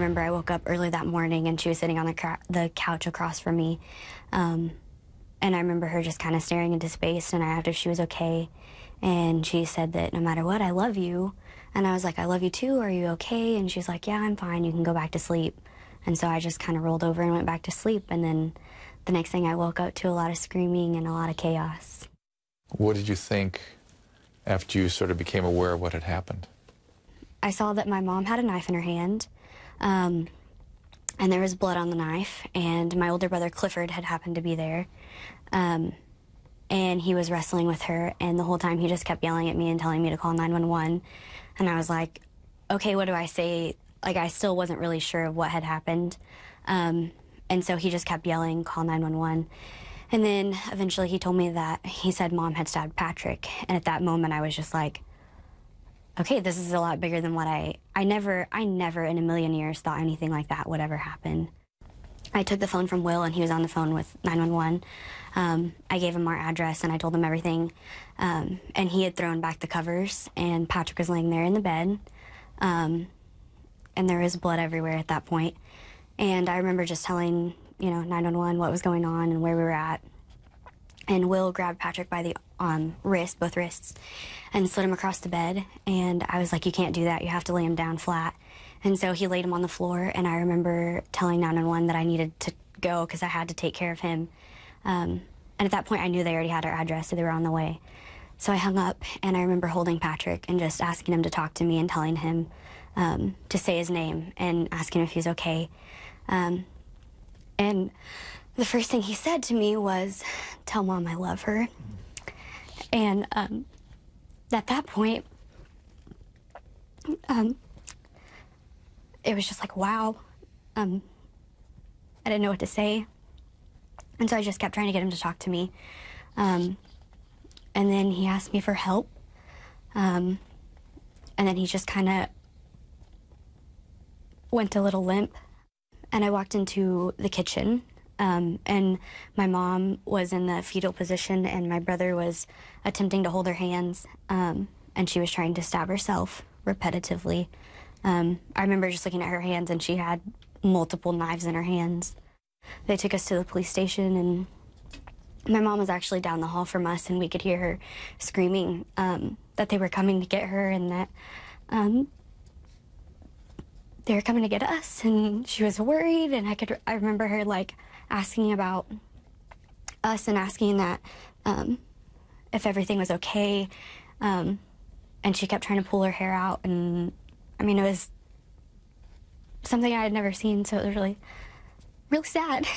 remember I woke up early that morning and she was sitting on the couch across from me. And I remember her just kind of staring into space, and I asked if she was okay. And she said that no matter what, I love you. And I was like, I love you too, are you okay? And she's like, yeah, I'm fine, you can go back to sleep. And so I just kind of rolled over and went back to sleep. And then the next thing I woke up to a lot of screaming and a lot of chaos. What did you think after you sort of became aware of what had happened? I saw that my mom had a knife in her hand, and there was blood on the knife, and my older brother Clifford had happened to be there, and he was wrestling with her, and the whole time he just kept yelling at me and telling me to call 911, and I was like, okay, what do I say? Like, I still wasn't really sure of what had happened, and so he just kept yelling, call 911. And then eventually he told me that he said Mom had stabbed Patrick. And at that moment I was just like, okay, this is a lot bigger than what I never in a million years thought anything like that would ever happen. I took the phone from Will, and he was on the phone with 911. I gave him our address and I told him everything. And he had thrown back the covers, and Patrick was laying there in the bed. And there was blood everywhere at that point. And I remember just telling, 911 what was going on and where we were at. And Will grabbed Patrick by the wrist, both wrists, and slid him across the bed. And I was like, you can't do that. You have to lay him down flat. And so he laid him on the floor, and I remember telling 911 that I needed to go because I had to take care of him. And at that point, I knew they already had our address, so they were on the way. So I hung up, and I remember holding Patrick and just asking him to talk to me and telling him to say his name and asking him if he's okay. And the first thing he said to me was, tell Mom I love her. And at that point, it was just like, wow. I didn't know what to say. And so I just kept trying to get him to talk to me. And then he asked me for help. And then he just kind of went a little limp. And I walked into the kitchen, and my mom was in the fetal position, and my brother was attempting to hold her hands, and she was trying to stab herself repetitively. I remember just looking at her hands, and she had multiple knives in her hands. They took us to the police station, and my mom was actually down the hall from us, and we could hear her screaming that they were coming to get her, and that they were coming to get us, and she was worried. And I remember her like asking about us and asking that if everything was okay, and she kept trying to pull her hair out, and I mean, it was something I had never seen, so it was really, really sad.